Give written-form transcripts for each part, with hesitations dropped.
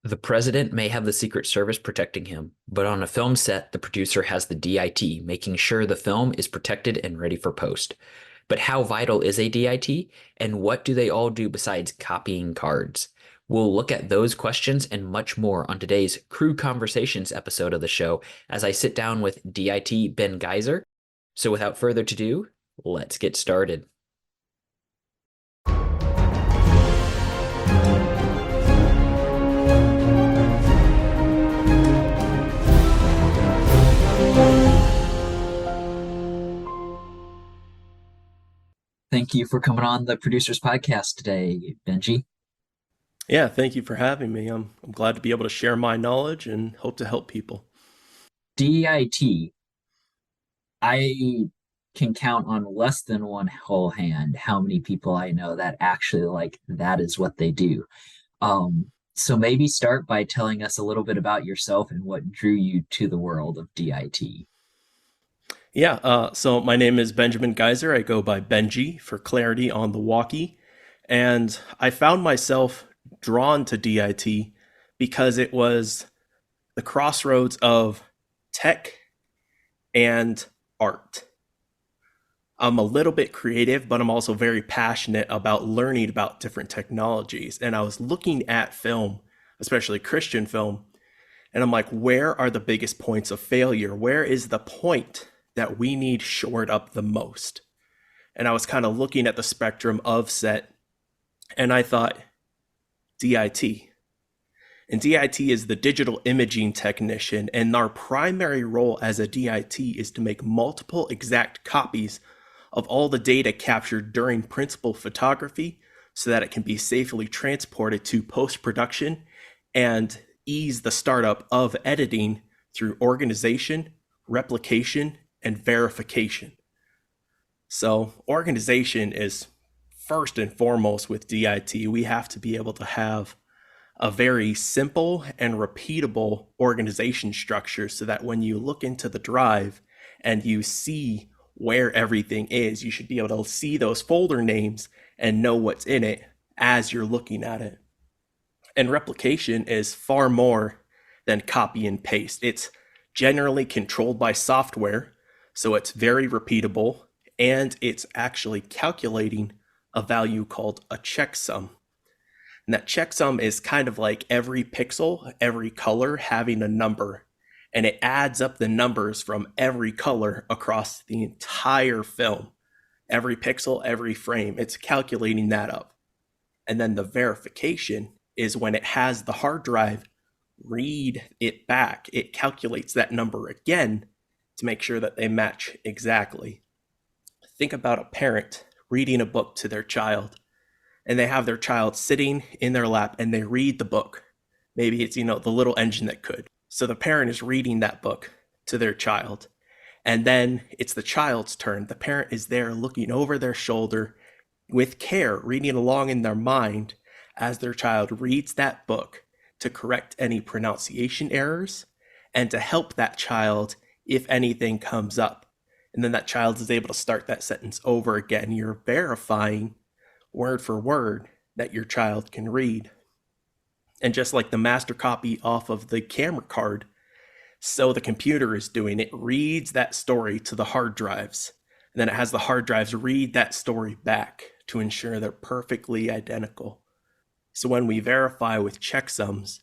The president may have the Secret Service protecting him, but on a film set, the producer has the DIT, making sure the film is protected and ready for post. But how vital is a DIT, and what do they all do besides copying cards? We'll look at those questions and much more on today's Crew Conversations episode of the show as I sit down with DIT Ben Geiser. So without further ado, let's get started. Thank you for coming on the Producers Podcast today, Benji. Yeah, thank you for having me. I'm glad to be able to share my knowledge and hope to help people. DIT, I can count on less than one whole hand how many people I know that actually that is what they do. So maybe start by telling us a little bit about yourself and what drew you to the world of DIT. Yeah, so my name is Benjamin Geiser. I go by Benji for clarity on the walkie. And I found myself drawn to DIT because it was the crossroads of tech and art. I'm a little bit creative, but I'm also very passionate about learning about different technologies. And I was looking at film, especially Christian film, and I'm like, where are the biggest points of failure? Where is the point that we need shored up the most? And I was kind of looking at the spectrum of set, and I thought, DIT. And DIT is the digital imaging technician, and our primary role as a DIT is to make multiple exact copies of all the data captured during principal photography so that it can be safely transported to post-production and ease the startup of editing through organization, replication, and verification. So organization is first and foremost with DIT. We have to be able to have a very simple and repeatable organization structure so that when you look into the drive and you see where everything is, you should be able to see those folder names and know what's in it as you're looking at it. And replication is far more than copy and paste. It's generally controlled by software, so it's very repeatable, and it's actually calculating a value called a checksum. And that checksum is kind of like every pixel, every color having a number, and it adds up the numbers from every color across the entire film. Every pixel, every frame, it's calculating that up. And then the verification is when it has the hard drive read it back. It calculates that number again to make sure that they match exactly. Think about a parent reading a book to their child, and they have their child sitting in their lap and they read the book. Maybe it's, the little engine that could. So the parent is reading that book to their child, and then it's the child's turn. The parent is there looking over their shoulder with care, reading along in their mind as their child reads that book to correct any pronunciation errors and to help that child if anything comes up. And then that child is able to start that sentence over again. You're verifying word for word that your child can read. And just like the master copy off of the camera card, so the computer is doing it, reads that story to the hard drives. And then it has the hard drives read that story back to ensure they're perfectly identical. So when we verify with checksums,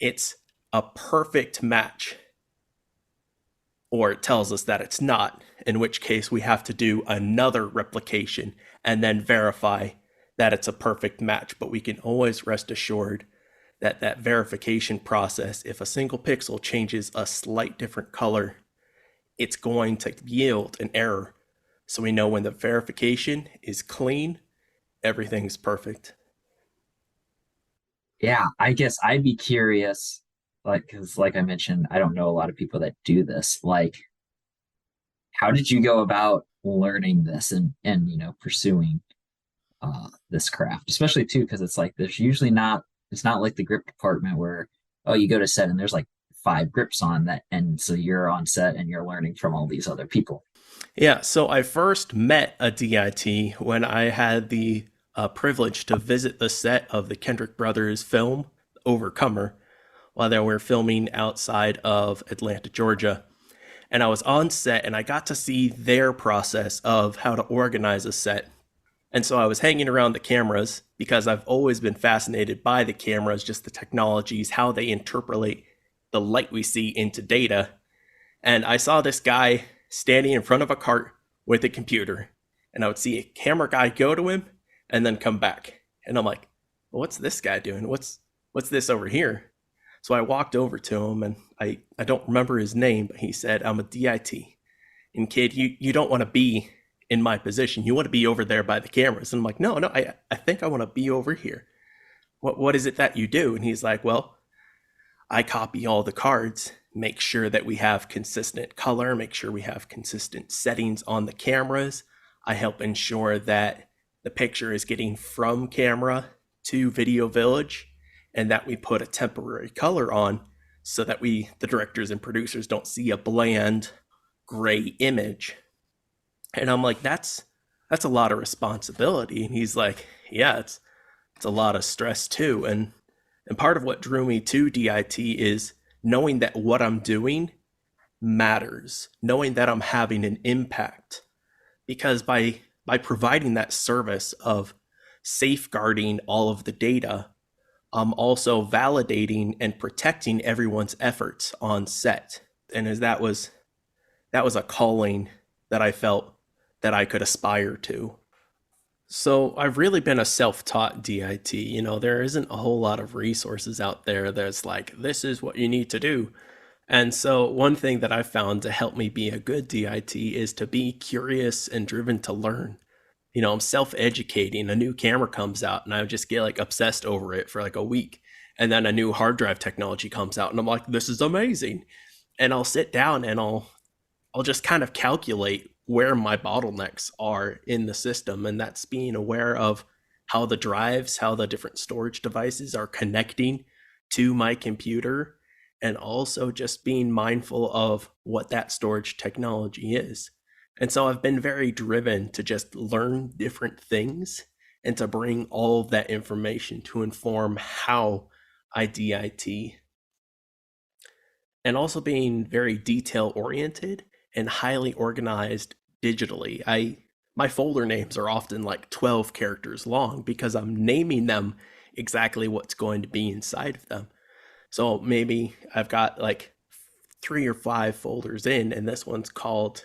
it's a perfect match. Or it tells us that it's not, in which case we have to do another replication and then verify that it's a perfect match. But we can always rest assured that that verification process, if a single pixel changes a slight different color, it's going to yield an error. So we know when the verification is clean, everything's perfect. Yeah, I guess I'd be curious, because like I mentioned, I don't know a lot of people that do this. How did you go about learning this and pursuing this craft, especially too, because it's like there's usually not it's not like the grip department where, oh, you go to set and there's like five grips on that, and so you're on set and you're learning from all these other people. Yeah, so I first met a DIT when I had the privilege to visit the set of the Kendrick Brothers film Overcomer. while they were filming outside of Atlanta, Georgia. And I was on set and I got to see their process of how to organize a set. And so I was hanging around the cameras because I've always been fascinated by the cameras, just the technologies, how they interpolate the light we see into data. And I saw this guy standing in front of a cart with a computer. And I would see a camera guy go to him and then come back. And I'm like, well, what's this guy doing? What's this over here? So I walked over to him and I don't remember his name, but he said, I'm a DIT. And kid, you don't want to be in my position. You want to be over there by the cameras. And I'm like, no, I think I want to be over here. What is it that you do? And he's like, well, I copy all the cards, make sure that we have consistent color, make sure we have consistent settings on the cameras. I help ensure that the picture is getting from camera to Video Village and that we put a temporary color on so that the directors and producers don't see a bland gray image. And I'm like, that's a lot of responsibility. And he's like, yeah, it's a lot of stress too. And part of what drew me to DIT is knowing that what I'm doing matters, knowing that I'm having an impact. Because by providing that service of safeguarding all of the data, I'm also validating and protecting everyone's efforts on set. And as that was a calling that I felt that I could aspire to. So I've really been a self-taught DIT. There isn't a whole lot of resources out there that's like, this is what you need to do. And so one thing that I've found to help me be a good DIT is to be curious and driven to learn. I'm self-educating. A new camera comes out and I just get like obsessed over it for like a week. And then a new hard drive technology comes out and I'm like, this is amazing. And I'll sit down and I'll just kind of calculate where my bottlenecks are in the system. And that's being aware of how the drives, how the different storage devices are connecting to my computer, and also just being mindful of what that storage technology is. And so I've been very driven to just learn different things and to bring all of that information to inform how I DIT. And also being very detail oriented and highly organized digitally. My folder names are often like 12 characters long because I'm naming them exactly what's going to be inside of them. So maybe I've got like 3 or 5 folders in, and this one's called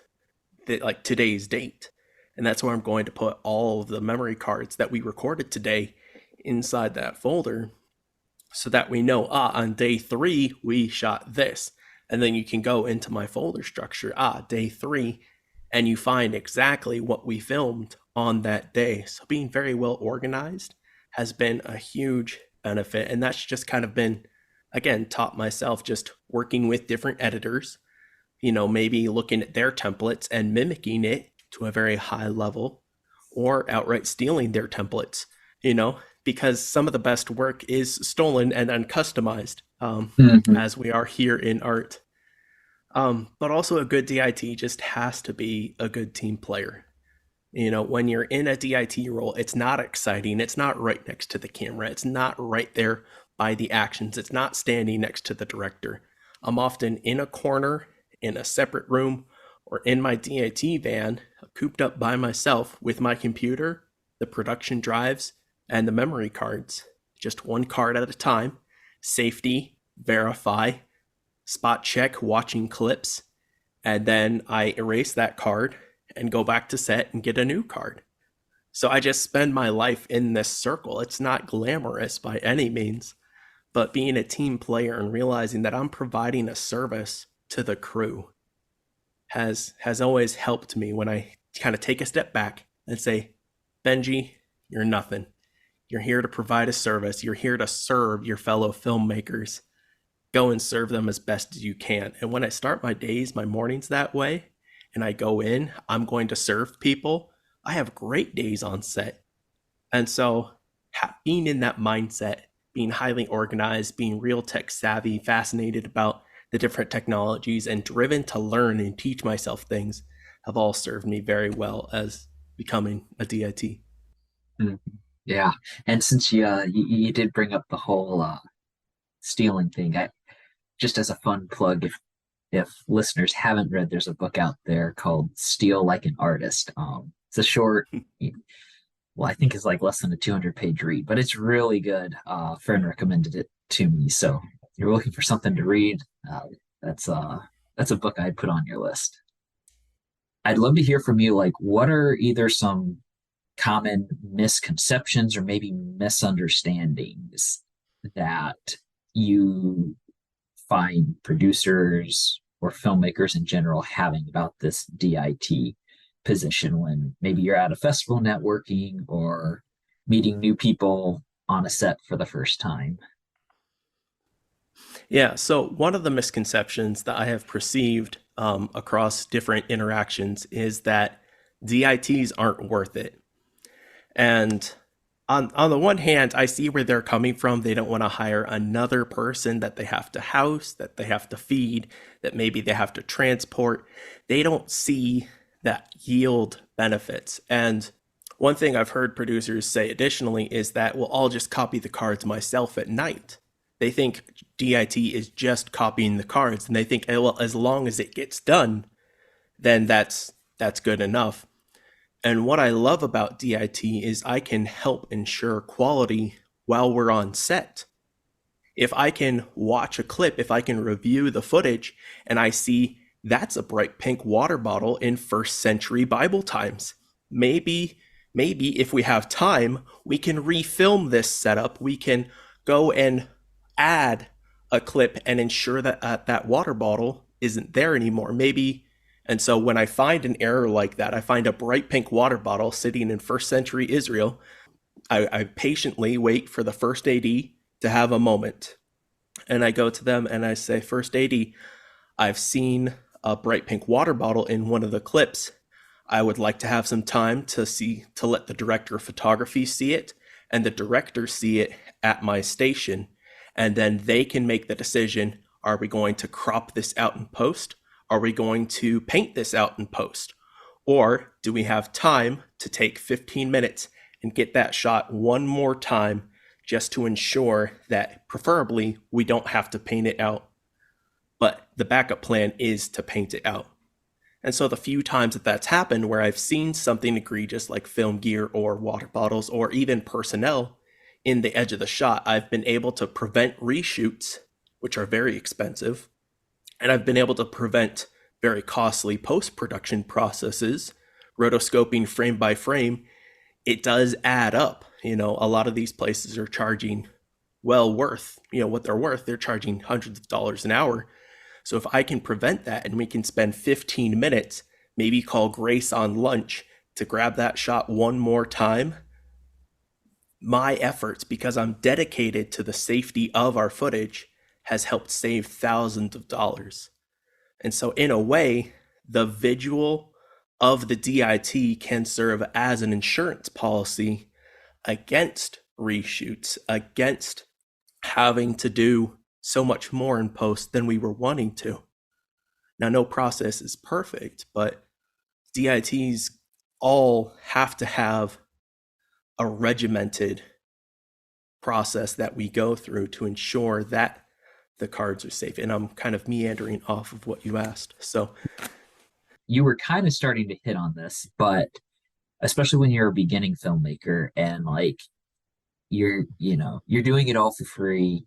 like today's date. And that's where I'm going to put all of the memory cards that we recorded today inside that folder so that we know, on day 3, we shot this. And then you can go into my folder structure, day 3, and you find exactly what we filmed on that day. So being very well organized has been a huge benefit. And that's just kind of been, again, taught myself just working with different editors, maybe looking at their templates and mimicking it to a very high level, or outright stealing their templates, because some of the best work is stolen and then customized, as we are here in art. But also a good DIT just has to be a good team player. When you're in a DIT role, it's not exciting. It's not right next to the camera. It's not right there by the actions. It's not standing next to the director. I'm often in a corner, in a separate room, or in my DIT van, cooped up by myself with my computer, the production drives, and the memory cards. Just one card at a time. Safety, verify, spot check, watching clips, and then I erase that card and go back to set and get a new card. So I just spend my life in this circle. It's not glamorous by any means, but being a team player and realizing that I'm providing a service to the crew has always helped me when I kind of take a step back and say, Benji, you're nothing. You're here to provide a service. You're here to serve your fellow filmmakers. Go and serve them as best as you can. And when I start my days, my mornings that way, and I go in, I'm going to serve people, I have great days on set. And so being in that mindset, being highly organized, being real tech savvy, fascinated about the different technologies, and driven to learn and teach myself things have all served me very well as becoming a DIT. Mhm. Yeah, and since you did bring up the whole stealing thing, just as a fun plug, if listeners haven't read, there's a book out there called Steal Like an Artist. It's a short, well, I think it's like less than a 200-page read, but it's really good. A friend recommended it to me. So if you're looking for something to read, that's uh that's a book I'd put on your list. I'd love to hear from you. Like, what are either some common misconceptions or maybe misunderstandings that you find producers or filmmakers in general having about this DIT position when maybe you're at a festival networking or meeting new people on a set for the first time? Yeah, so one of the misconceptions that I have perceived across different interactions is that DITs aren't worth it. And on the one hand, I see where they're coming from. They don't want to hire another person that they have to house, that they have to feed, that maybe they have to transport. They don't see that yield benefits. And one thing I've heard producers say additionally is that, well, I'll just copy the cards myself at night. They think DIT is just copying the cards, and they think, "Eh, well, as long as it gets done, then that's good enough." And what I love about DIT is I can help ensure quality while we're on set. If I can watch a clip, if I can review the footage and I see that's a bright pink water bottle in first century Bible times, maybe if we have time, we can refilm this setup. We can go and add a clip and ensure that that water bottle isn't there anymore. Maybe. And so when I find an error like that, I find a bright pink water bottle sitting in first century Israel, I patiently wait for the first AD to have a moment. And I go to them and I say, "First AD, I've seen a bright pink water bottle in one of the clips. I would like to have some time to let the director of photography see it and the director see it at my station. And then they can make the decision, are we going to crop this out in post? Are we going to paint this out in post? Or do we have time to take 15 minutes and get that shot one more time just to ensure that preferably we don't have to paint it out, but the backup plan is to paint it out." And so the few times that that's happened where I've seen something egregious like film gear or water bottles or even personnel in the edge of the shot, I've been able to prevent reshoots, which are very expensive, and I've been able to prevent very costly post-production processes, rotoscoping frame by frame. It does add up. A lot of these places are charging well worth, what they're worth. They're charging hundreds of dollars an hour. So if I can prevent that and we can spend 15 minutes, maybe call Grace on lunch to grab that shot one more time, my efforts, because I'm dedicated to the safety of our footage, has helped save thousands of dollars. And so in a way, the visual of the DIT can serve as an insurance policy against reshoots, against having to do so much more in post than we were wanting to. Now, no process is perfect, but DITs all have to have a regimented process that we go through to ensure that the cards are safe. And I'm kind of meandering off of what you asked. So, You were kind of starting to hit on this, but especially when you're a beginning filmmaker and like you're doing it all for free,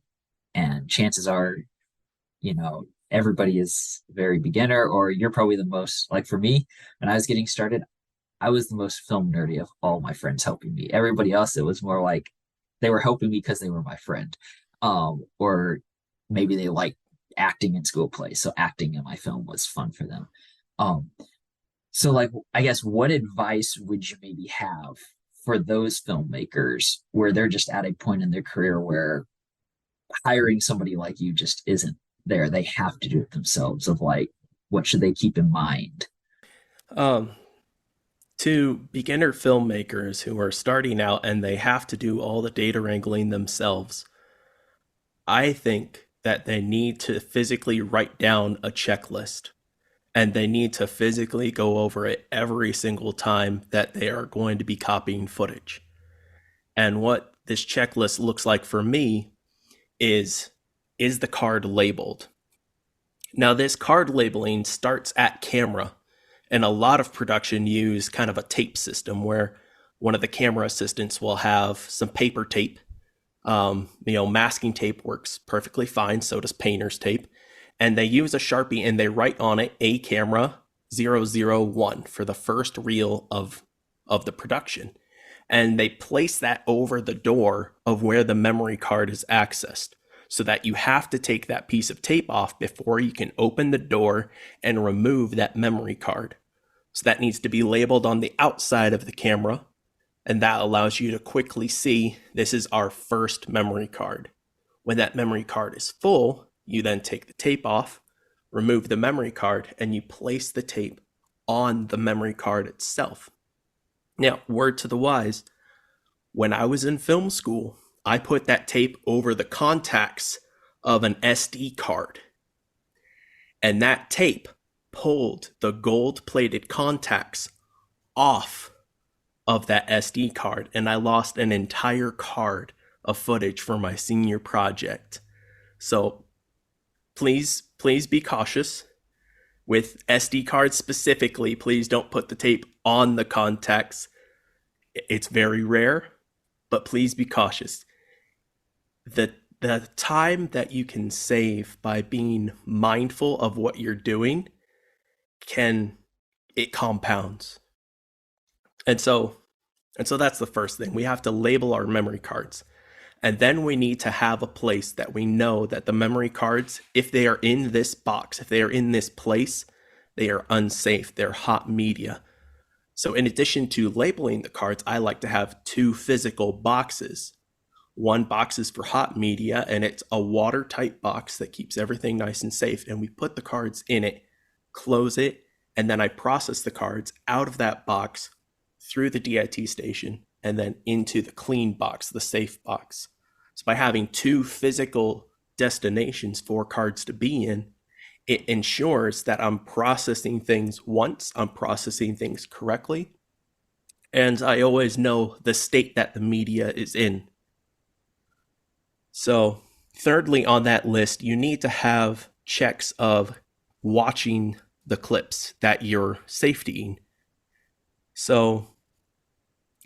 and chances are, everybody is very beginner, or you're probably the most, like for me, when I was getting started, I was the most film nerdy of all my friends helping me. Everybody else, it was more like they were helping me because they were my friend. Or maybe they liked acting in school plays. So acting in my film was fun for them. Um, so like I guess what advice would you maybe have for those filmmakers where they're just at a point in their career where hiring somebody like you just isn't there? They have to do it themselves, of like, what should they keep in mind? um, to beginner filmmakers who are starting out and they have to do all the data wrangling themselves, I think that they need to physically write down a checklist and they need to physically go over it every single time that they are going to be copying footage. And what this checklist looks like for me is the card labeled? Now, this card labeling starts at camera, and a lot of production use kind of a tape system where one of the camera assistants will have some paper tape. Masking tape works perfectly fine, so does painter's tape. And they use a Sharpie and they write on it A camera 001 for the first reel of the production. And they place that over the door of where the memory card is accessed, so that you have to take that piece of tape off before you can open the door and remove that memory card. So that needs to be labeled on the outside of the camera, and that allows you to quickly see this is our first memory card. When that memory card is full, you then take the tape off, remove the memory card, and you place the tape on the memory card itself. Now, word to the wise, when I was in film school, I put that tape over the contacts of an SD card. And that tape pulled the gold-plated contacts off of that SD card, and I lost an entire card of footage for my senior project. So please be cautious. With SD cards specifically, please don't put the tape on the contacts. It's very rare, but please be cautious. The time that you can save by being mindful of what you're doing it compounds. And so that's the first thing. We have to label our memory cards. And then we need to have a place that we know that the memory cards, if they are in this box, if they are in this place, they are unsafe. They're hot media. So in addition to labeling the cards, I like to have 2 physical boxes. One box is for hot media, and it's a watertight box that keeps everything nice and safe. And we put the cards in it, close it, and then I process the cards out of that box through the DIT station and then into the clean box, the safe box. So by having 2 physical destinations for cards to be in, it ensures that I'm processing things once, I'm processing things correctly, and I always know the state that the media is in. So, thirdly on that list, you need to have checks of watching the clips that you're safetying. So,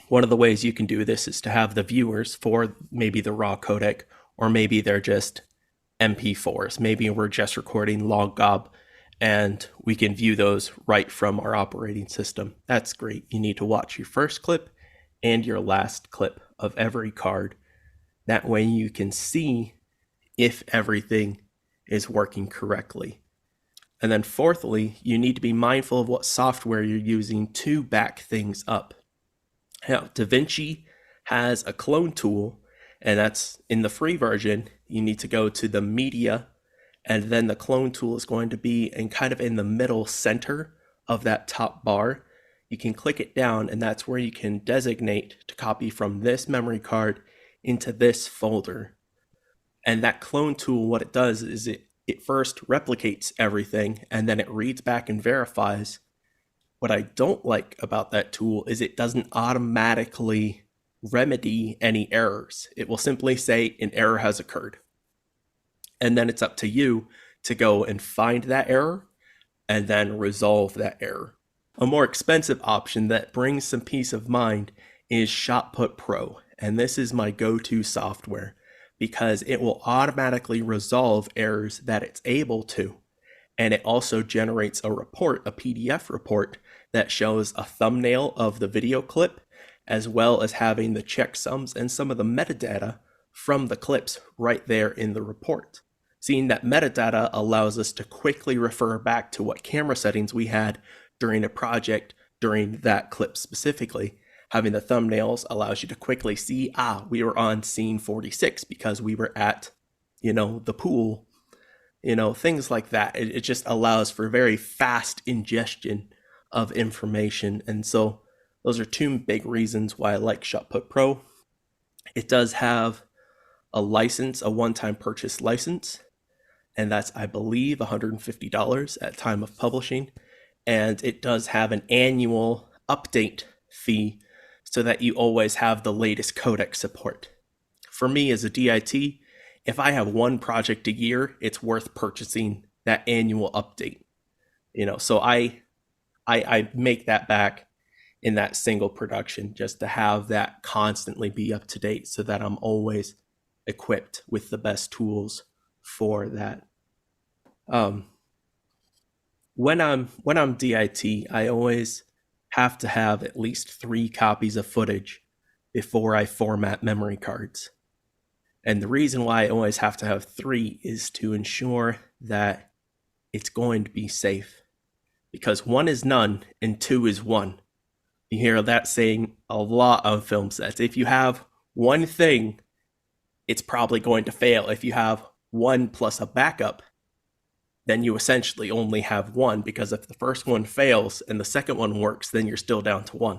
one of the ways you can do this is to have the viewers for maybe the raw codec, or maybe they're just MP4s. Maybe we're just recording log gob and we can view those right from our operating system. That's great. You need to watch your first clip and your last clip of every card. That way you can see if everything is working correctly. And then fourthly, you need to be mindful of what software you're using to back things up. Now, DaVinci has a clone tool, and that's in the free version. You need to go to the media, and then the clone tool is going to be in kind of in the middle center of that top bar. You can click it down, and that's where you can designate to copy from this memory card into this folder. And that clone tool, what it does is it first replicates everything, and then it reads back and verifies. What I don't like about that tool is it doesn't automatically remedy any errors. It will simply say an error has occurred. And then it's up to you to go and find that error and then resolve that error. A more expensive option that brings some peace of mind is Shotput Pro. And this is my go-to software because it will automatically resolve errors that it's able to. And it also generates a report, a PDF report, that shows a thumbnail of the video clip, as well as having the checksums and some of the metadata from the clips right there in the report. Seeing that metadata allows us to quickly refer back to what camera settings we had during a project during that clip specifically. Having the thumbnails allows you to quickly see, we were on scene 46 because we were at, the pool, things like that. It just allows for very fast ingestion of information. And so those are 2 big reasons why I like Shotput Pro. It does have a license, a one-time purchase license, and that's, I believe, $150 at time of publishing. And it does have an annual update fee so that you always have the latest codec support. For me as a DIT, if I have one project a year, it's worth purchasing that annual update. So I make that back in that single production just to have that constantly be up to date so that I'm always equipped with the best tools for that. Um, when I'm DIT, I always have to have at least 3 copies of footage before I format memory cards. And the reason why I always have to have 3 is to ensure that it's going to be safe. Because 1 is none and 2 is 1. You hear that saying a lot on film sets. If you have one thing, it's probably going to fail. If you have 1 plus a backup, then you essentially only have 1, because if the first one fails and the second one works, then you're still down to 1.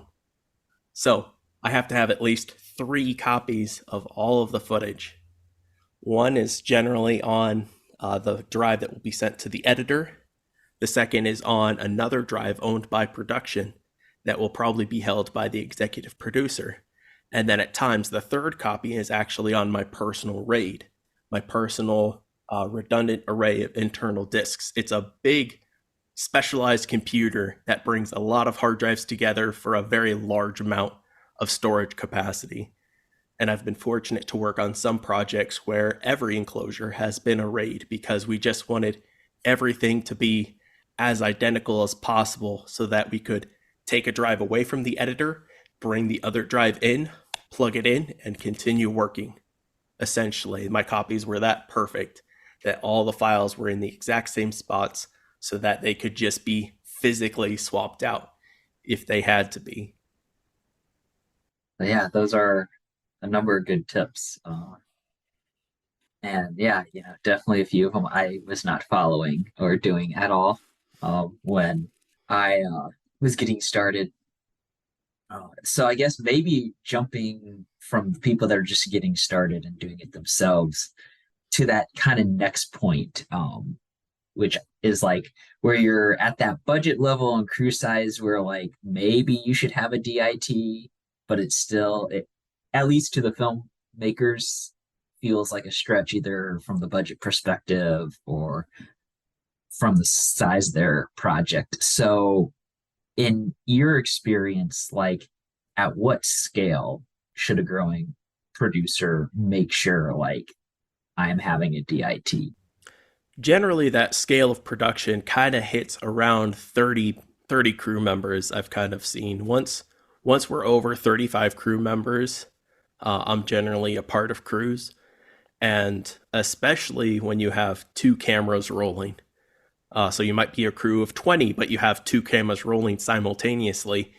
So I have to have at least 3 copies of all of the footage. 1 is generally on the drive that will be sent to the editor. The second is on another drive owned by production that will probably be held by the executive producer. And then at times, the third copy is actually on my personal RAID, my personal redundant array of internal disks. It's a big, specialized computer that brings a lot of hard drives together for a very large amount of storage capacity. And I've been fortunate to work on some projects where every enclosure has been a RAID because we just wanted everything to be as identical as possible so that we could take a drive away from the editor, bring the other drive in, plug it in, and continue working. Essentially, my copies were that perfect that all the files were in the exact same spots so that they could just be physically swapped out if they had to be. But yeah, those are a number of good tips. And yeah, definitely a few of them I was not following or doing at all when I was getting started. So I guess maybe jumping from people that are just getting started and doing it themselves to that kind of next point, which is like where you're at that budget level and crew size where like maybe you should have a DIT, but it's still at least to the filmmakers feels like a stretch either from the budget perspective or from the size of their project. So in your experience, like at what scale should a growing producer make sure like I'm having a DIT? Generally, that scale of production kind of hits around 30 crew members. I've kind of seen once we're over 35 crew members, I'm generally a part of crews. And especially when you have 2 cameras rolling. So you might be a crew of 20, but you have 2 cameras rolling simultaneously.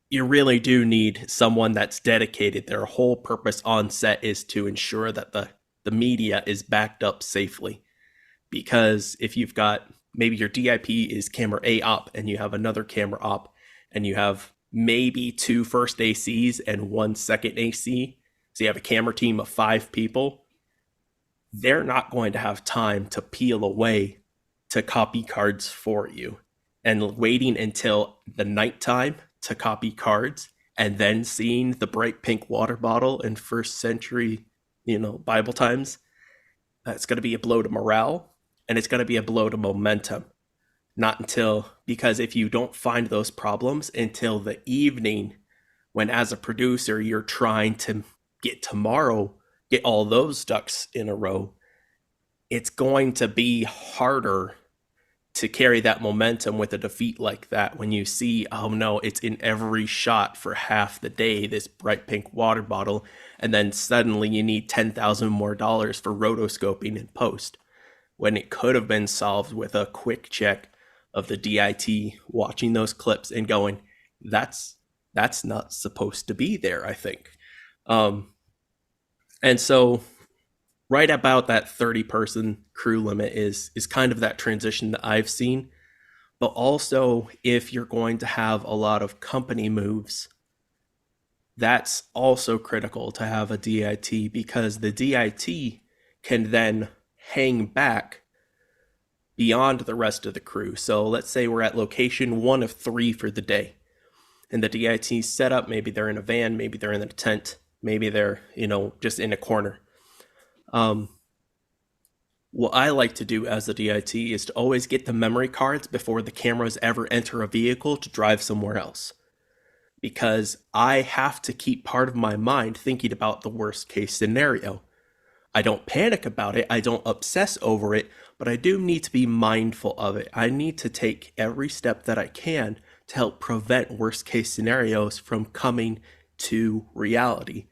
You really do need someone that's dedicated. Their whole purpose on set is to ensure that the media is backed up safely. Because if you've got maybe your DIP is camera A op and you have another camera op and you have maybe 2 first ACs and 1 second AC, so you have a camera team of 5 people, they're not going to have time to peel away to copy cards for you. And waiting until the nighttime to copy cards and then seeing the bright pink water bottle in first century, Bible times, that's going to be a blow to morale and it's going to be a blow to momentum. Not until, because if you don't find those problems until the evening, when as a producer, you're trying to get all those ducks in a row, it's going to be harder to carry that momentum with a defeat like that when you see, oh no, it's in every shot for half the day, this bright pink water bottle, and then suddenly you need $10,000 more for rotoscoping in post, when it could have been solved with a quick check of the DIT, watching those clips and going, that's not supposed to be there, I think. And so right about that 30-person crew limit is kind of that transition that I've seen. But also, if you're going to have a lot of company moves, that's also critical to have a DIT, because the DIT can then hang back beyond the rest of the crew. So let's say we're at location 1 of 3 for the day, and the DIT's set up. Maybe they're in a van, maybe they're in a tent, maybe they're, just in a corner. What I like to do as a DIT is to always get the memory cards before the cameras ever enter a vehicle to drive somewhere else. Because I have to keep part of my mind thinking about the worst case scenario. I don't panic about it, I don't obsess over it, but I do need to be mindful of it. I need to take every step that I can to help prevent worst case scenarios from coming to reality.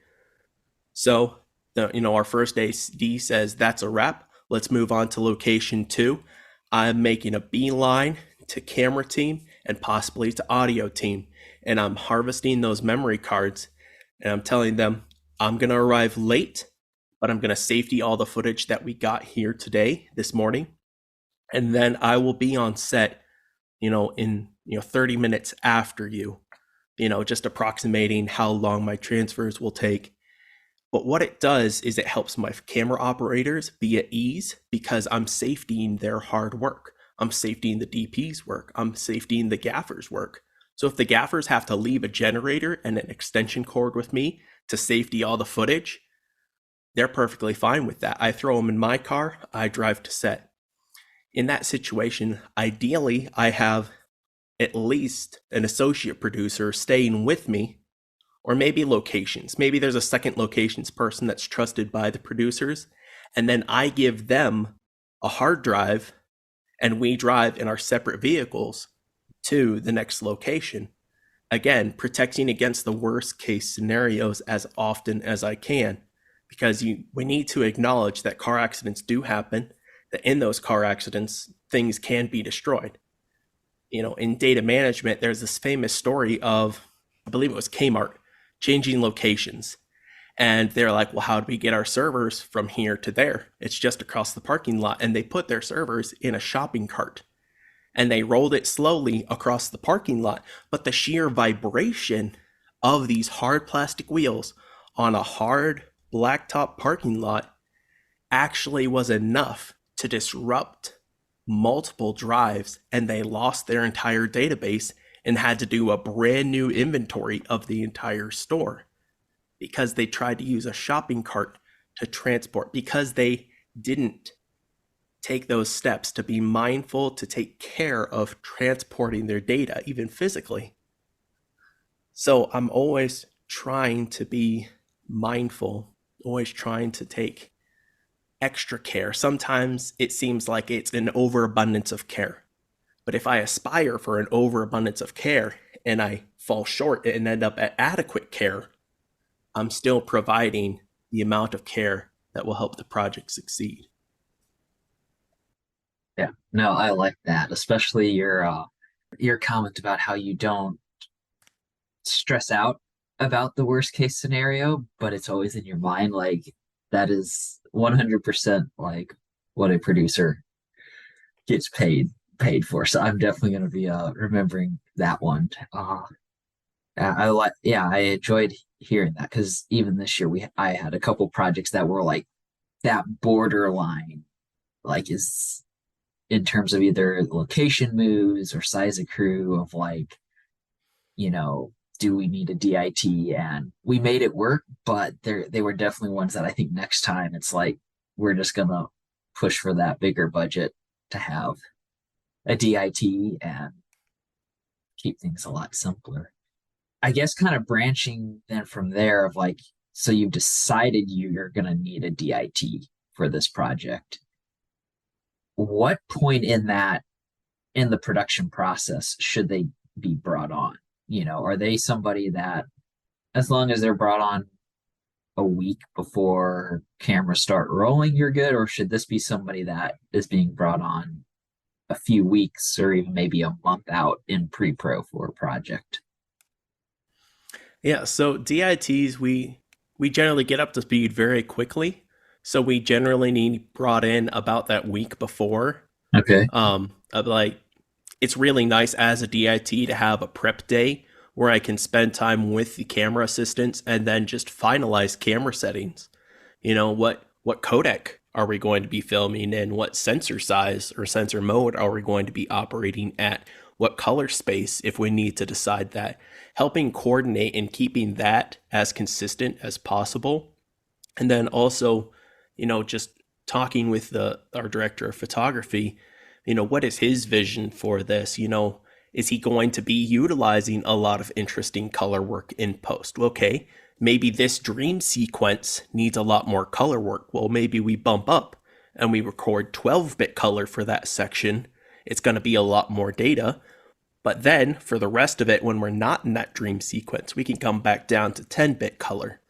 So, our first AD says that's a wrap. Let's move on to location 2. I'm making a beeline to camera team and possibly to audio team, and I'm harvesting those memory cards, and I'm telling them I'm going to arrive late, but I'm going to safety all the footage that we got here today, this morning, and then I will be on set, in 30 minutes after you, just approximating how long my transfers will take. But what it does is it helps my camera operators be at ease because I'm safetying their hard work. I'm safetying the DP's work. I'm safetying the gaffer's work. So if the gaffers have to leave a generator and an extension cord with me to safety all the footage, they're perfectly fine with that. I throw them in my car, I drive to set. In that situation, ideally, I have at least an associate producer staying with me, or maybe locations. Maybe there's a second locations person that's trusted by the producers, and then I give them a hard drive and we drive in our separate vehicles to the next location. Again, protecting against the worst case scenarios as often as I can, because we need to acknowledge that car accidents do happen, that in those car accidents, things can be destroyed. In data management, there's this famous story of, I believe it was Kmart, changing locations. And they're like, well, how do we get our servers from here to there? It's just across the parking lot. And they put their servers in a shopping cart and they rolled it slowly across the parking lot. But the sheer vibration of these hard plastic wheels on a hard blacktop parking lot actually was enough to disrupt multiple drives, and they lost their entire database and had to do a brand new inventory of the entire store because they tried to use a shopping cart to transport, because they didn't take those steps to be mindful to take care of transporting their data, even physically. So I'm always trying to be mindful, always trying to take extra care. Sometimes it seems like it's an overabundance of care. But if I aspire for an overabundance of care and I fall short and end up at adequate care, I'm still providing the amount of care that will help the project succeed. Yeah, no, I like that, especially your comment about how you don't stress out about the worst case scenario, but it's always in your mind. Like that is 100% like what a producer gets paid for. So I'm definitely going to be remembering that one. I like, yeah, I enjoyed hearing that because even this year I had a couple projects that were like that borderline, like is in terms of either location moves or size of crew of like, you know, do we need a DIT? And we made it work, but they were definitely ones that I think next time it's like we're just gonna push for that bigger budget to have a DIT and keep things a lot simpler. I guess kind of branching then from there of like, so you've decided you're gonna need a DIT for this project. What point in the production process should they be brought on? You know, are they somebody that as long as they're brought on a week before cameras start rolling, you're good? Or should this be somebody that is being brought on a few weeks or even maybe a month out in pre-pro for a project? Yeah, so DITs, we generally get up to speed very quickly. So we generally need brought in about that week before. Okay. Like it's really nice as a DIT to have a prep day where I can spend time with the camera assistants and then just finalize camera settings. What codec are we going to be filming in? What sensor size or sensor mode are we going to be operating at? What color space if we need to decide that? Helping coordinate and keeping that as consistent as possible. And then also, just talking with the our director of photography, what is his vision for this? Is he going to be utilizing a lot of interesting color work in post? Okay, maybe this dream sequence needs a lot more color work. Well, maybe we bump up and we record 12-bit color for that section. It's going to be a lot more data. But then for the rest of it, when we're not in that dream sequence, we can come back down to 10-bit color.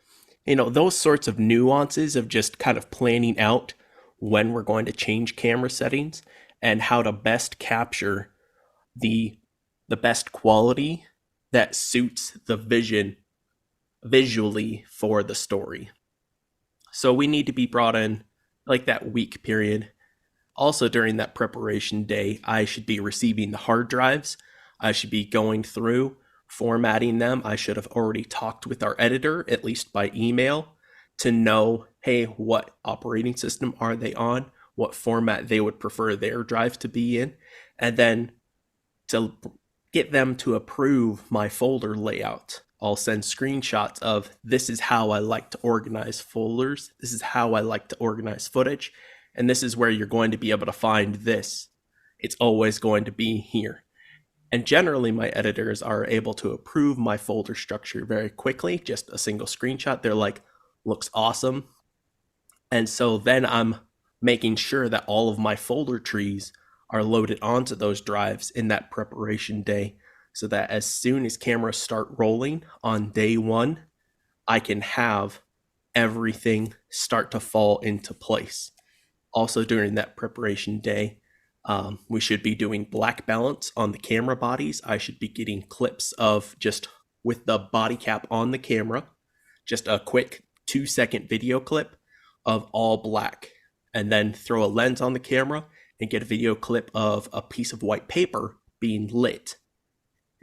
Those sorts of nuances of just kind of planning out when we're going to change camera settings and how to best capture the the best quality that suits the vision visually for the story. So we need to be brought in like that week period. Also during that preparation day, I should be receiving the hard drives. I should be going through, formatting them. I should have already talked with our editor, at least by email, to know, hey, what operating system are they on? What format they would prefer their drive to be in? And then to get them to approve my folder layout. I'll send screenshots of this is how I like to organize folders. This is how I like to organize footage. And this is where you're going to be able to find this. It's always going to be here. And generally, my editors are able to approve my folder structure very quickly. Just a single screenshot. They're like, looks awesome. And so then I'm making sure that all of my folder trees are loaded onto those drives in that preparation day so that as soon as cameras start rolling on day one, I can have everything start to fall into place. Also during that preparation day, we should be doing black balance on the camera bodies. I should be getting clips of just with the body cap on the camera, just a quick 2-second video clip of all black, and then throw a lens on the camera and get a video clip of a piece of white paper being lit,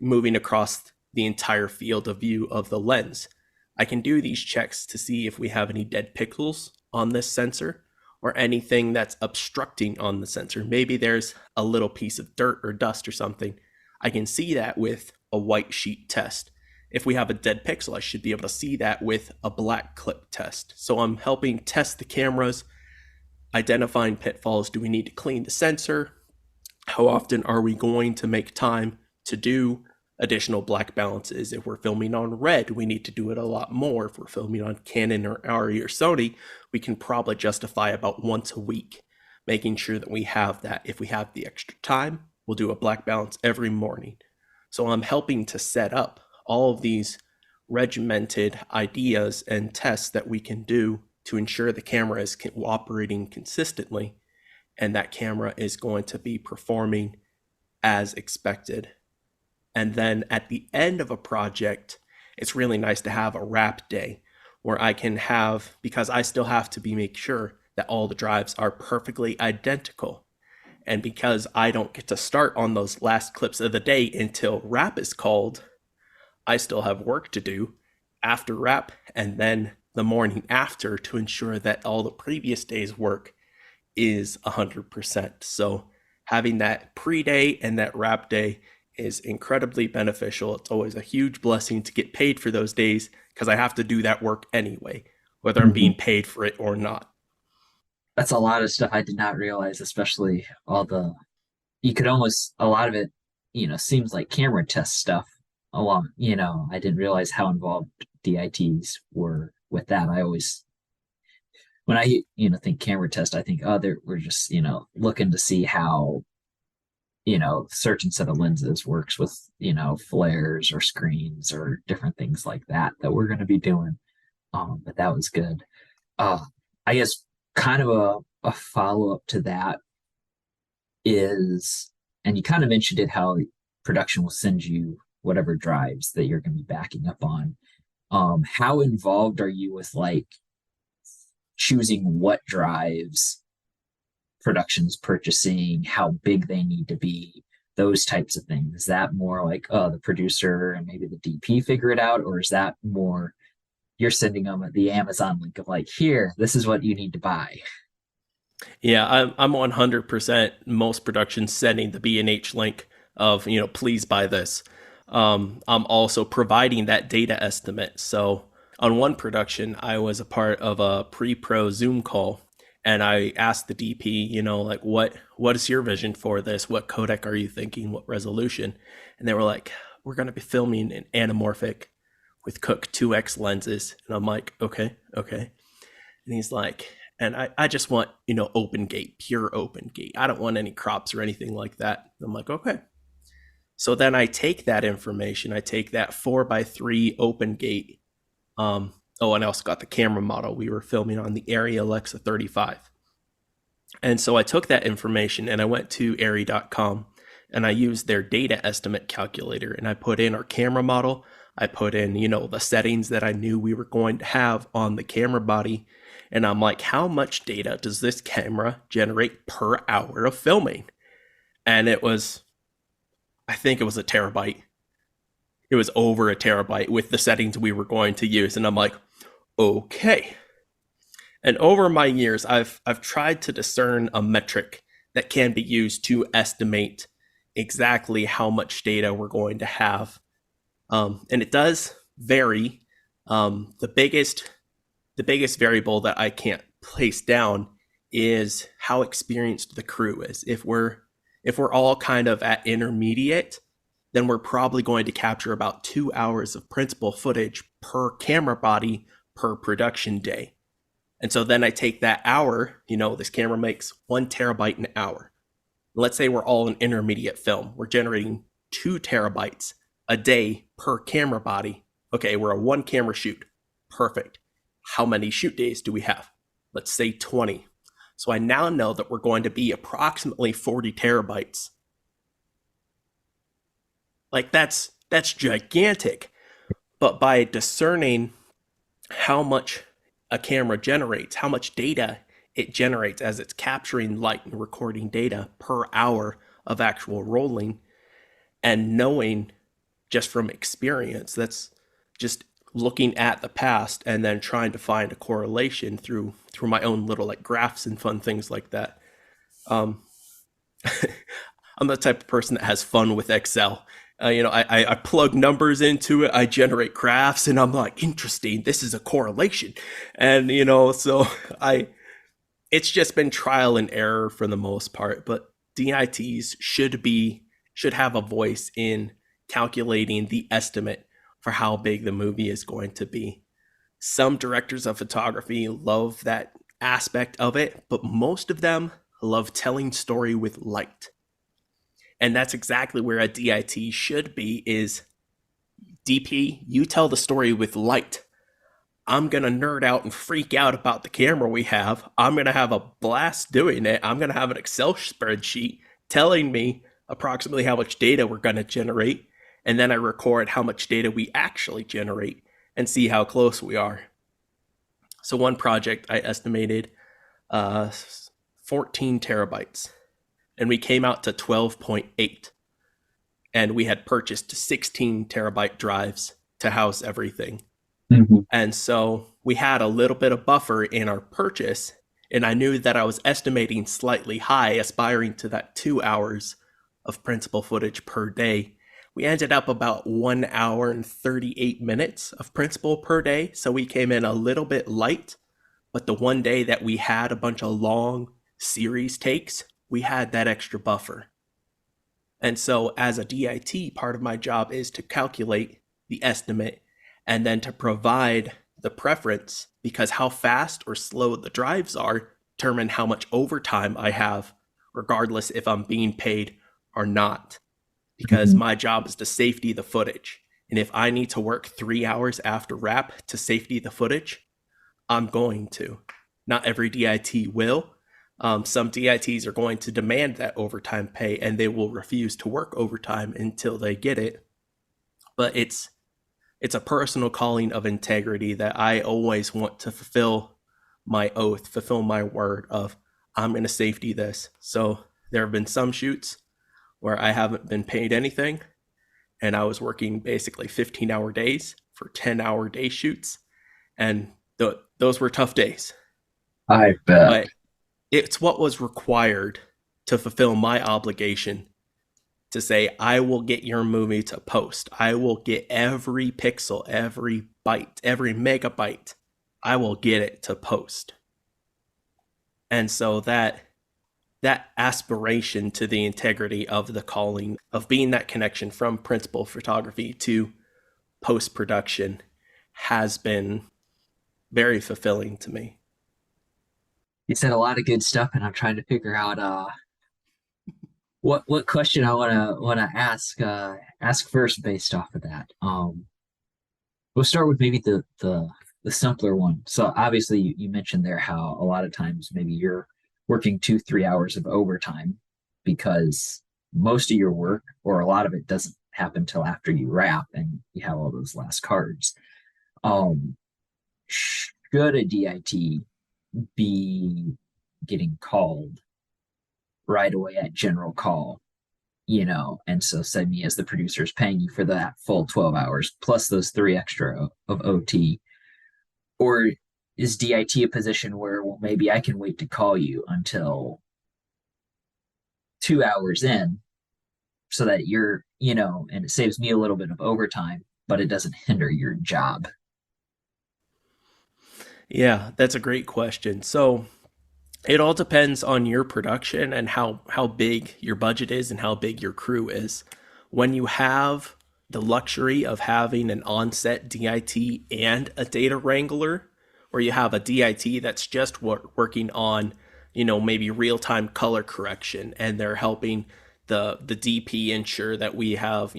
moving across the entire field of view of the lens. I can do these checks to see if we have any dead pixels on this sensor or anything that's obstructing on the sensor. Maybe there's a little piece of dirt or dust or something. I can see that with a white sheet test. If we have a dead pixel, I should be able to see that with a black clip test. So I'm helping test the cameras, identifying pitfalls. Do we need to clean the sensor? How often are we going to make time to do additional black balances? If we're filming on Red, we need to do it a lot more. If we're filming on Canon or ARRI or Sony, we can probably justify about once a week, making sure that we have that. If we have the extra time, we'll do a black balance every morning. So I'm helping to set up all of these regimented ideas and tests that we can do to ensure the camera is operating consistently and that camera is going to be performing as expected. And then at the end of a project, it's really nice to have a wrap day where I can have, because I still have to make sure that all the drives are perfectly identical. And because I don't get to start on those last clips of the day until wrap is called, I still have work to do after wrap and then the morning after to ensure that all the previous day's work is 100%. So having that pre-day and that wrap day is incredibly beneficial. It's always a huge blessing to get paid for those days because I have to do that work anyway, whether I'm being paid for it or not. That's a lot of stuff I did not realize, especially you could almost, a lot of it, seems like camera test stuff. I didn't realize how involved DITs were with that. I always, when I, think camera test, I think, oh, we're just, looking to see how, certain set of lenses works with, flares or screens or different things like that we're going to be doing. But that was good. I guess kind of a follow-up to that is, and you kind of mentioned it, how production will send you whatever drives that you're going to be backing up on. How involved are you with like choosing what drives production's purchasing, how big they need to be, those types of things? Is that more like, oh, the producer and maybe the DP figure it out, or is that more you're sending them the Amazon link of like, here, this is what you need to buy? Yeah, I'm 100% most productions sending the B&H link of, please buy this. I'm also providing that data estimate. So on one production, I was a part of a pre-pro Zoom call, And I asked the DP, like what is your vision for this? What codec are you thinking? What resolution? And they were like, we're going to be filming in anamorphic with Cook 2X lenses. And I'm like, okay, okay. And he's like, and I just want, open gate, pure open gate. I don't want any crops or anything like that. I'm like, okay. So then I take that information, I take that 4x3 open gate. Oh, and I also got the camera model. We were filming on the Arri Alexa 35. And so I took that information and I went to Arri.com and I used their data estimate calculator and I put in our camera model. I put in, the settings that I knew we were going to have on the camera body. And I'm like, how much data does this camera generate per hour of filming? And I think it was a terabyte. It was over a terabyte with the settings we were going to use. And I'm like, okay. And over my years, I've tried to discern a metric that can be used to estimate exactly how much data we're going to have. And it does vary. The biggest variable that I can't place down is how experienced the crew is. If we're all kind of at intermediate, then we're probably going to capture about 2 hours of principal footage per camera body per production day. And so then I take that hour, this camera makes 1 terabyte an hour. Let's say we're all in intermediate film. We're generating 2 terabytes a day per camera body. Okay, we're a 1 camera shoot. Perfect. How many shoot days do we have? Let's say 20. So I now know that we're going to be approximately 40 terabytes. Like that's gigantic. But by discerning how much a camera generates, how much data it generates as it's capturing light and recording data per hour of actual rolling, and knowing just from experience, that's just looking at the past and then trying to find a correlation through my own little like graphs and fun things like that. Um, I'm the type of person that has fun with Excel. I plug numbers into it, I generate graphs, and I'm like, interesting, this is a correlation. And, so it's just been trial and error for the most part, but DITs should have a voice in calculating the estimate for how big the movie is going to be. Some directors of photography love that aspect of it, but most of them love telling story with light. And that's exactly where a DIT should be is, DP, you tell the story with light. I'm going to nerd out and freak out about the camera we have. I'm going to have a blast doing it. I'm going to have an Excel spreadsheet telling me approximately how much data we're going to generate. And then I record how much data we actually generate and see how close we are. So one project I estimated 14 terabytes. And we came out to 12.8. And we had purchased 16 terabyte drives to house everything. Mm-hmm. And so we had a little bit of buffer in our purchase. And I knew that I was estimating slightly high, aspiring to that 2 hours of principal footage per day. We ended up about 1 hour and 38 minutes of principal per day. So we came in a little bit light. But the one day that we had a bunch of long series takes, we had that extra buffer. And so as a DIT, part of my job is to calculate the estimate and then to provide the preference, because how fast or slow the drives are determine how much overtime I have, regardless if I'm being paid or not. Because my job is to safety the footage. And if I need to work 3 hours after wrap to safety the footage, I'm going to. Not every DIT will. Some DITs are going to demand that overtime pay and they will refuse to work overtime until they get it. But it's a personal calling of integrity that I always want to fulfill my oath, fulfill my word of I'm going to safety this. So there have been some shoots where I haven't been paid anything and I was working basically 15-hour days for 10-hour day shoots. And those were tough days. I bet. But it's what was required to fulfill my obligation to say, I will get your movie to post. I will get every pixel, every byte, every megabyte. I will get it to post. And so that aspiration to the integrity of the calling, of being that connection from principal photography to post production, has been very fulfilling to me. You said a lot of good stuff, and I'm trying to figure out what question I wanna ask first based off of that. We'll start with maybe the simpler one. So obviously you mentioned there how a lot of times maybe you're working 2, 3 hours of overtime because most of your work or a lot of it doesn't happen till after you wrap and you have all those last cards. Um, should a DIT be getting called right away at general call, and so say me as the producer is paying you for that full 12 hours plus those three extra of OT, or is DIT a position where, well, maybe I can wait to call you until 2 hours in so that and it saves me a little bit of overtime, but it doesn't hinder your job? Yeah, that's a great question. So it all depends on your production and how big your budget is and how big your crew is. When you have the luxury of having an on-set DIT and a data wrangler, or you have a DIT that's just working on, maybe real-time color correction, and they're helping the DP ensure that we have,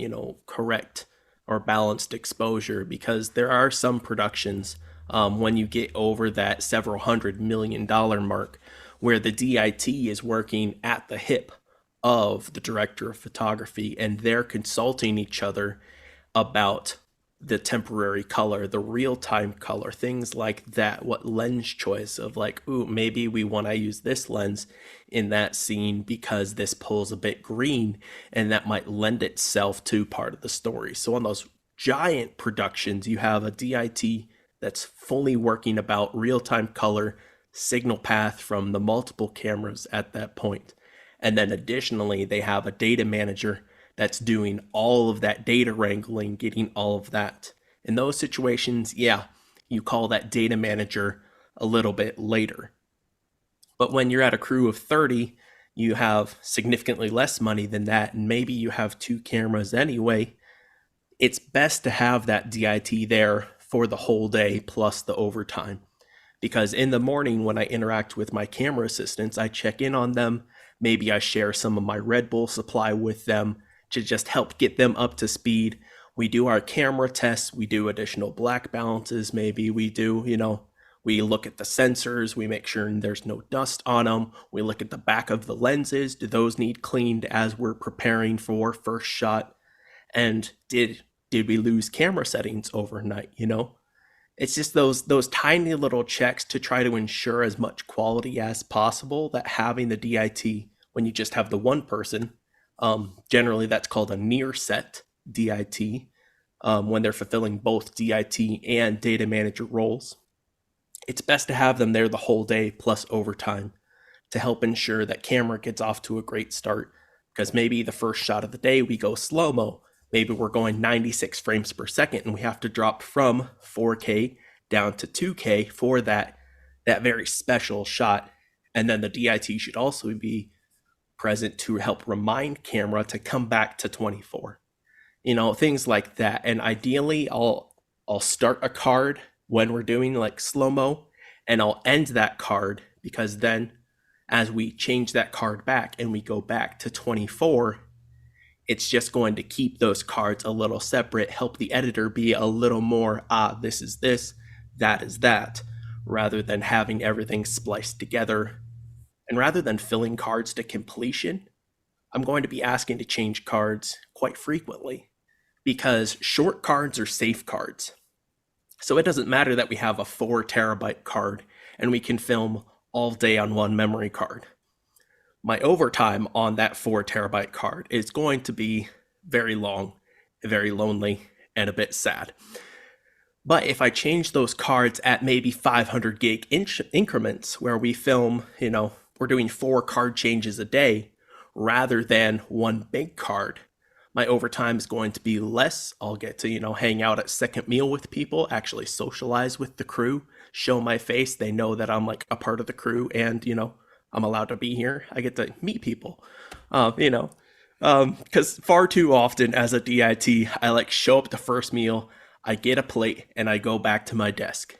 correct or balanced exposure, because there are some productions, when you get over that several $100 million mark, where the DIT is working at the hip of the director of photography, and they're consulting each other about the temporary color, the real time color, things like that. What lens choice of, like, ooh, maybe we want to use this lens in that scene because this pulls a bit green and that might lend itself to part of the story. So on those giant productions, you have a DIT that's fully working about real time color, signal path from the multiple cameras at that point. And then additionally, they have a data manager that's doing all of that data wrangling, getting all of that. In those situations, yeah, you call that data manager a little bit later. But when you're at a crew of 30, you have significantly less money than that, and maybe you have two cameras anyway. It's best to have that DIT there for the whole day plus the overtime. Because in the morning, when I interact with my camera assistants, I check in on them. Maybe I share some of my Red Bull supply with them to just help get them up to speed. We do our camera tests. We do additional black balances. Maybe we do, we look at the sensors. We make sure there's no dust on them. We look at the back of the lenses. Do those need cleaned as we're preparing for first shot? And did we lose camera settings overnight? It's just those tiny little checks to try to ensure as much quality as possible, that having the DIT when you just have the one person, generally that's called a near set DIT, when they're fulfilling both DIT and data manager roles. It's best to have them there the whole day plus overtime to help ensure that camera gets off to a great start. Because maybe the first shot of the day we go slow mo. Maybe we're going 96 frames per second and we have to drop from 4K down to 2K for that very special shot. And then the DIT should also be present to help remind camera to come back to 24. Things like that. And ideally, I'll start a card when we're doing like slow-mo, and I'll end that card, because then as we change that card back and we go back to 24, it's just going to keep those cards a little separate, help the editor be a little more, this is this, that is that, rather than having everything spliced together. And rather than filling cards to completion, I'm going to be asking to change cards quite frequently, because short cards are safe cards. So it doesn't matter that we have a 4 terabyte card and we can film all day on one memory card. My overtime on that 4 terabyte card is going to be very long, very lonely, and a bit sad. But if I change those cards at maybe 500 gig increments, where we film, we're doing 4 card changes a day rather than one big card, my overtime is going to be less. I'll get to, hang out at second meal with people, actually socialize with the crew, show my face. They know that I'm like a part of the crew, and, I'm allowed to be here. I get to meet people, you know, because far too often as a DIT, I like show up the first meal, I get a plate, and I go back to my desk.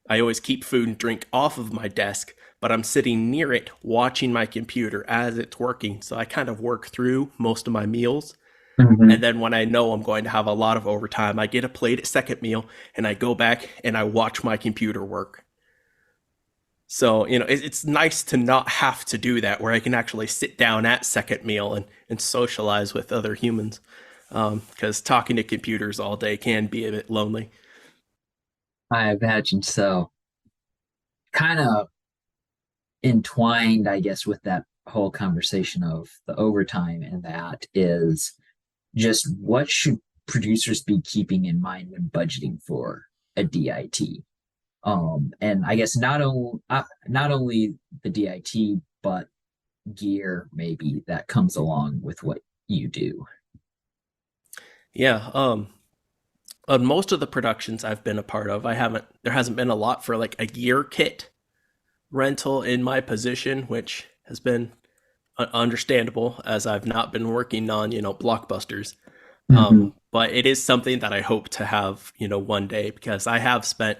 I always keep food and drink off of my desk, but I'm sitting near it watching my computer as it's working. So I kind of work through most of my meals. And Hmm. then when I know I'm going to have a lot of overtime, I get a plate at second meal and I go back and I watch my computer work. So, it's nice to not have to do that, where I can actually sit down at second meal and socialize with other humans. Because talking to computers all day can be a bit lonely. I imagine so. Kind of entwined, I guess, with that whole conversation of the overtime, and that is just what should producers be keeping in mind when budgeting for a DIT? And I guess not only the DIT, but gear maybe that comes along with what you do. Yeah. On most of the productions I've been a part of, there hasn't been a lot for like a gear kit rental in my position, which has been understandable as I've not been working on, blockbusters. Hmm. But it is something that I hope to have, one day, because I have spent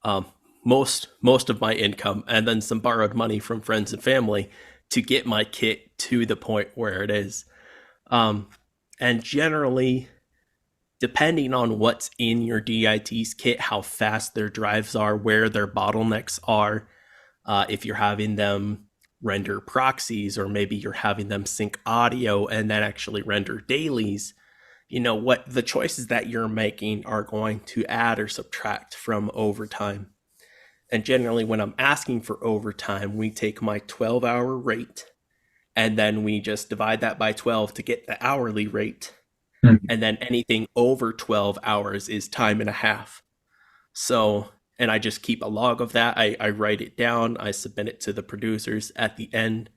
um, most of my income and then some borrowed money from friends and family to get my kit to the point where it is. Um, and generally, depending on what's in your DIT's kit, how fast their drives are, where their bottlenecks are, if you're having them render proxies, or maybe you're having them sync audio and then actually render dailies, what the choices that you're making are going to add or subtract from overtime. And generally, when I'm asking for overtime, we take my 12-hour rate and then we just divide that by 12 to get the hourly rate. And then anything over 12 hours is time and a half. So, and I just keep a log of that. I write it down, I submit it to the producers at the end.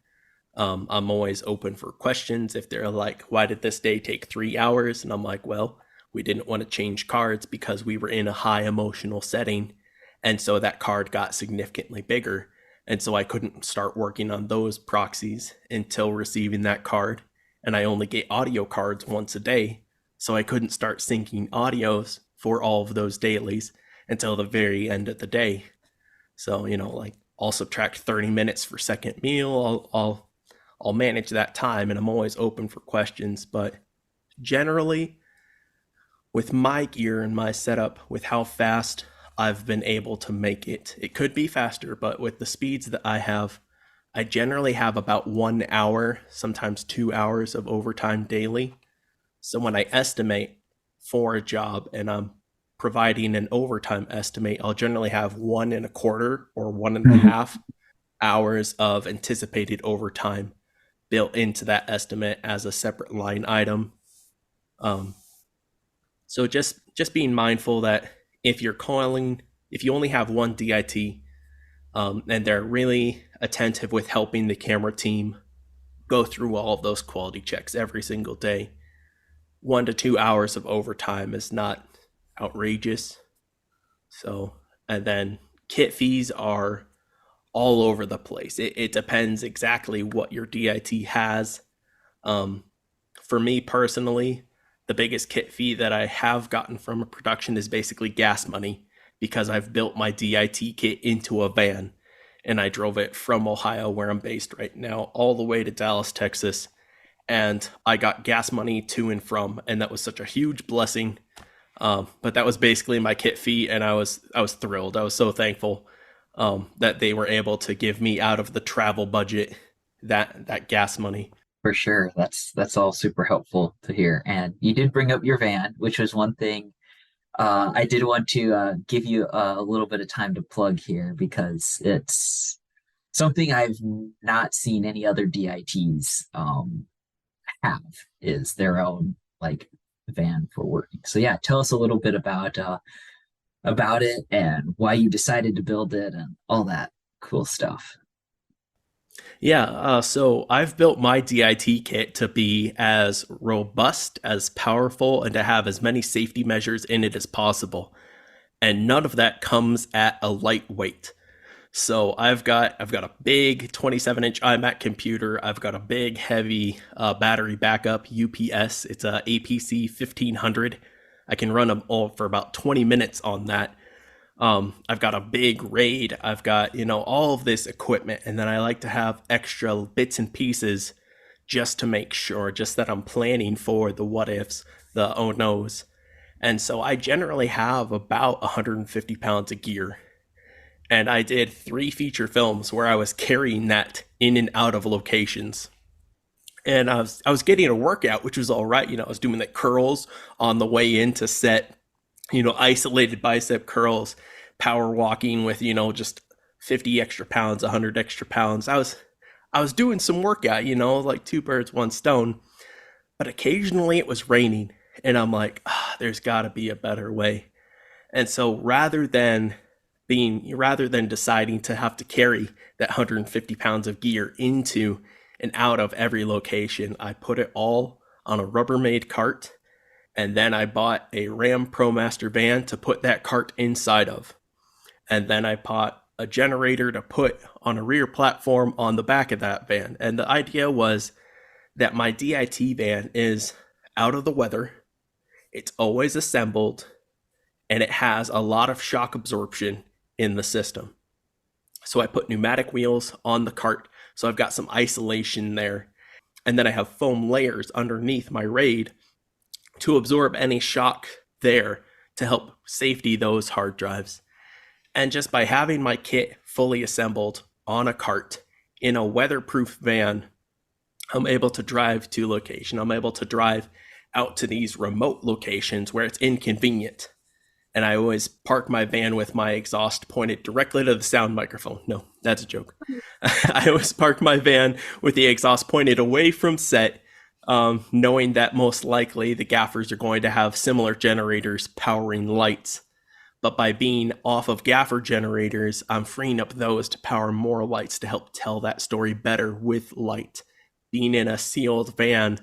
I'm always open for questions. If they're like, why did this day take 3 hours? And I'm like, well, we didn't want to change cards because we were in a high emotional setting. And so that card got significantly bigger. And so I couldn't start working on those proxies until receiving that card. And I only get audio cards once a day. So I couldn't start syncing audios for all of those dailies until the very end of the day. So, like I'll subtract 30 minutes for second meal. I'll manage that time, and I'm always open for questions. But generally, with my gear and my setup, with how fast I've been able to make it, it could be faster, but with the speeds that I have, I generally have about 1 hour, sometimes 2 hours of overtime daily. So when I estimate for a job and I'm providing an overtime estimate, I'll generally have 1.25 or one and a Hmm. half hours of anticipated overtime built into that estimate as a separate line item. Um, so just being mindful that if you only have one DIT, and they're really attentive with helping the camera team go through all of those quality checks every single day, 1 to 2 hours of overtime is not outrageous. So, and then kit fees are all over the place. It depends exactly what your DIT has. Um, for me personally, the biggest kit fee that I have gotten from a production is basically gas money, because I've built my DIT kit into a van and I drove it from Ohio, where I'm based right now, all the way to Dallas, Texas. And I got gas money to and from, and that was such a huge blessing. But that was basically my kit fee, and I was thrilled. I was so thankful that they were able to give me out of the travel budget that gas money. For sure. That's all super helpful to hear. And you did bring up your van, which was one thing I did want to give you a little bit of time to plug here because it's something I've not seen any other DITs have is their own like van for working. So yeah, tell us a little bit about it and why you decided to build it and all that cool stuff. Yeah, so I've built my DIT kit to be as robust, as powerful, and to have as many safety measures in it as possible. And none of that comes at a lightweight. So I've got a big 27-inch iMac computer. I've got a big heavy battery backup UPS. It's a APC 1500. I can run them all for about 20 minutes on that. I've got a big RAID. I've got, all of this equipment, and then I like to have extra bits and pieces just to make sure, just that I'm planning for the what ifs, the oh no's. And so I generally have about 150 pounds of gear. And I did 3 feature films where I was carrying that in and out of locations. And I was getting a workout, which was all right. I was doing the curls on the way into set, isolated bicep curls, power walking with, just 50 extra pounds, 100 extra pounds. I was doing some workout, like two birds, one stone. But occasionally it was raining, and I'm like, there's got to be a better way. And so rather than deciding to have to carry that 150 pounds of gear into and out of every location, I put it all on a Rubbermaid cart, and then I bought a Ram ProMaster van to put that cart inside of. And then I bought a generator to put on a rear platform on the back of that van. And the idea was that my DIT van is out of the weather, it's always assembled, and it has a lot of shock absorption in the system. So I put pneumatic wheels on the cart, so I've got some isolation there. And then I have foam layers underneath my RAID to absorb any shock there to help safety those hard drives. And just by having my kit fully assembled on a cart in a weatherproof van, I'm able to drive to location. I'm able to drive out to these remote locations where it's inconvenient. And I always park my van with my exhaust pointed directly to the sound microphone. No, that's a joke. I always park my van with the exhaust pointed away from set, knowing that most likely the gaffers are going to have similar generators powering lights. But by being off of gaffer generators, I'm freeing up those to power more lights to help tell that story better with light. Being in a sealed van,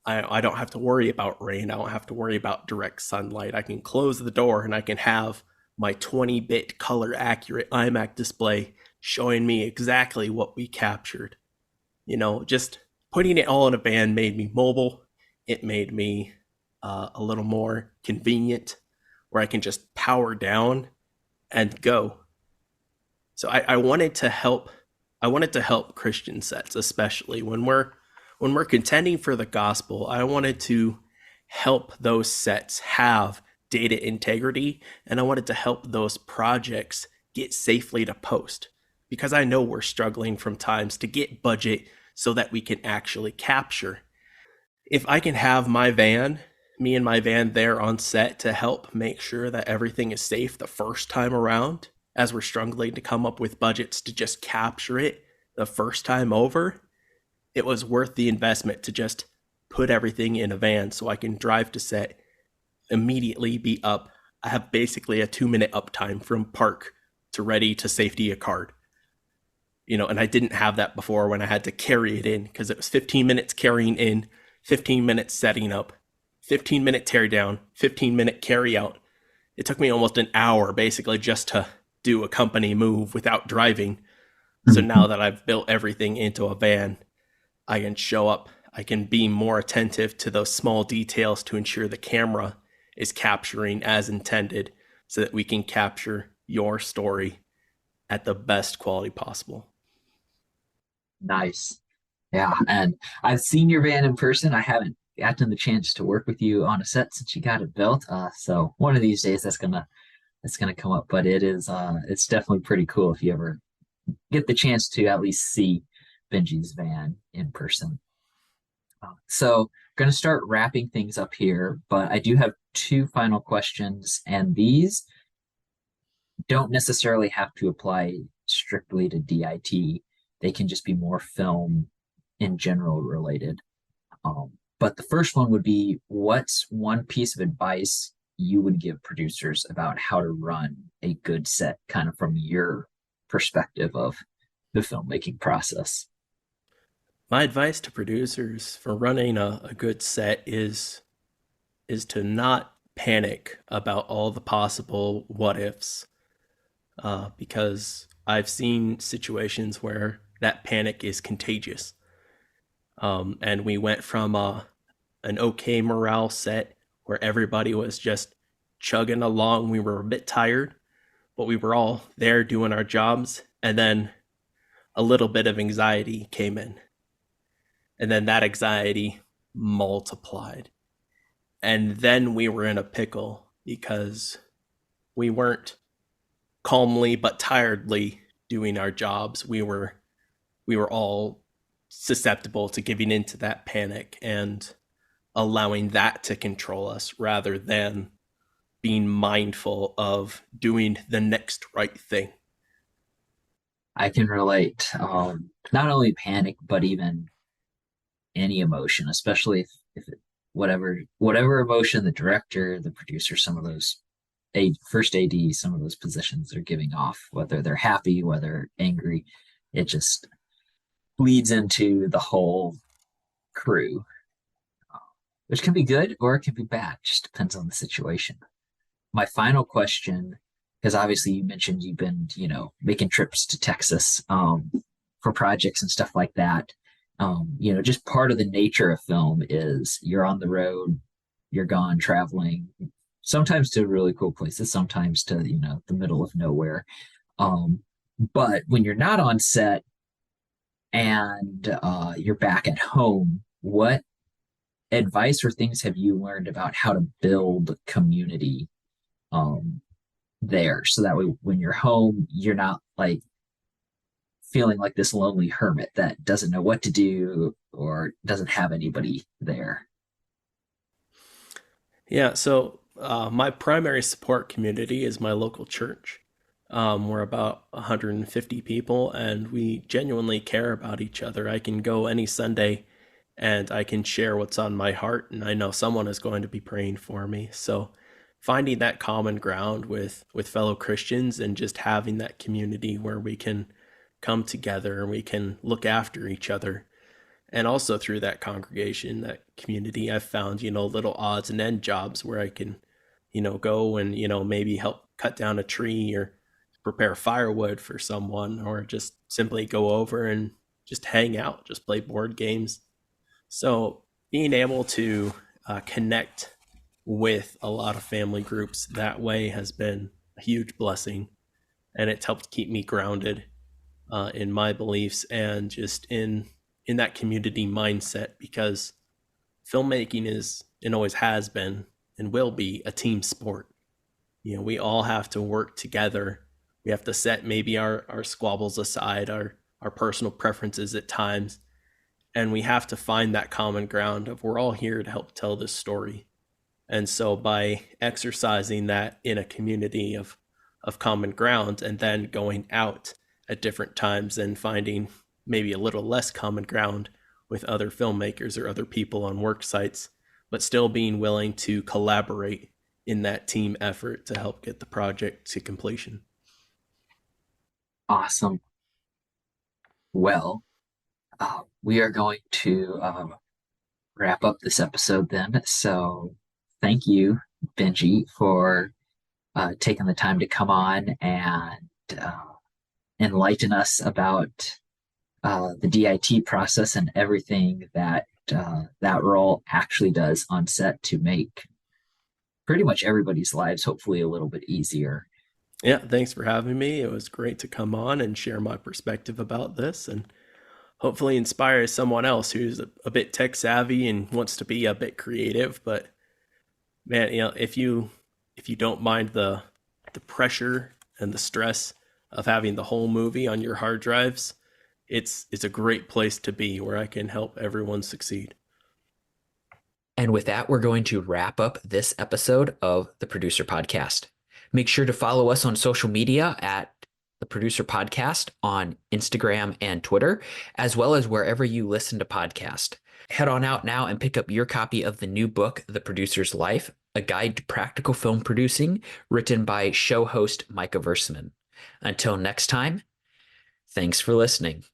I don't have to worry about rain. I don't have to worry about direct sunlight. I can close the door and I can have my 20-bit color accurate iMac display showing me exactly what we captured. Just putting it all in a van made me mobile. It made me a little more convenient, where I can just power down and go. So I wanted to help. I wanted to help Christian sets, especially when we're contending for the gospel. I wanted to help those sets have data integrity, and I wanted to help those projects get safely to post, because I know we're struggling from times to get budget so that we can actually capture. If I can have me and my van there on set to help make sure that everything is safe the first time around, as we're struggling to come up with budgets to just capture it the first time over, it was worth the investment to just put everything in a van so I can drive to set, immediately be up. I have basically a 2-minute uptime from park to ready to safety a card. And I didn't have that before when I had to carry it in, because it was 15 minutes carrying in, 15 minutes setting up, 15-minute tear down, 15-minute carry out. It took me almost an hour basically just to do a company move without driving. So now that I've built everything into a van, I can show up, I can be more attentive to those small details to ensure the camera is capturing as intended, so that we can capture your story at the best quality possible. Nice. Yeah, and I've seen your van in person. I haven't gotten the chance to work with you on a set since you got it built. So one of these days that's gonna come up. But it's definitely pretty cool if you ever get the chance to at least see Benji's van in person. So going to start wrapping things up here, but I do have two final questions, and these don't necessarily have to apply strictly to DIT. They can just be more film in general related. But the first one would be, what's one piece of advice you would give producers about how to run a good set, kind of from your perspective of the filmmaking process? My advice to producers for running a good set is to not panic about all the possible what ifs, because I've seen situations where that panic is contagious. And we went from an okay morale set where everybody was just chugging along. We were a bit tired, but we were all there doing our jobs. And then a little bit of anxiety came in. And then that anxiety multiplied. And then we were in a pickle because we weren't calmly but tiredly doing our jobs. We were all susceptible to giving into that panic and allowing that to control us rather than being mindful of doing the next right thing. I can relate. Not only panic, but even any emotion, especially if whatever emotion the director, the producer, some of those first AD, some of those positions are giving off, whether they're happy, whether angry, it just bleeds into the whole crew, which can be good or it can be bad. Just depends on the situation. My final question, because obviously you mentioned you've been, making trips to Texas for projects and stuff like that. Just part of the nature of film is you're on the road, you're gone traveling, sometimes to really cool places, sometimes to, the middle of nowhere. Um, but when you're not on set and you're back at home, what advice or things have you learned about how to build community um, there so that way when you're home, you're not like feeling like this lonely hermit that doesn't know what to do or doesn't have anybody there? Yeah, so my primary support community is my local church. We're about 150 people, and we genuinely care about each other. I can go any Sunday and I can share what's on my heart, and I know someone is going to be praying for me. So, finding that common ground with fellow Christians and just having that community where we can come together and we can look after each other, and also through that congregation, that community, I've found, little odds and end jobs where I can, go and, maybe help cut down a tree or prepare firewood for someone, or just simply go over and just hang out, just play board games. So being able to connect with a lot of family groups that way has been a huge blessing, and it's helped keep me grounded in my beliefs and just in that community mindset, because filmmaking is and always has been and will be a team sport. We all have to work together. We have to set maybe our squabbles aside, our personal preferences at times, and we have to find that common ground of we're all here to help tell this story. And so by exercising that in a community of common ground and then going out at different times and finding maybe a little less common ground with other filmmakers or other people on work sites, but still being willing to collaborate in that team effort to help get the project to completion. Awesome. Well, we are going to wrap up this episode then. So thank you, Benji, for taking the time to come on and enlighten us about the DIT process and everything that that role actually does on set to make pretty much everybody's lives hopefully a little bit easier. Yeah, thanks for having me. It was great to come on and share my perspective about this and hopefully inspire someone else who's a bit tech savvy and wants to be a bit creative. But man, if you don't mind the pressure and the stress of having the whole movie on your hard drives, it's a great place to be where I can help everyone succeed. And with that, we're going to wrap up this episode of the Producer Podcast. Make sure to follow us on social media at the Producer Podcast on Instagram and Twitter, as well as wherever you listen to podcasts. Head on out now and pick up your copy of the new book, The Producer's Life, a guide to practical film producing, written by show host Micah Versman. Until next time, thanks for listening.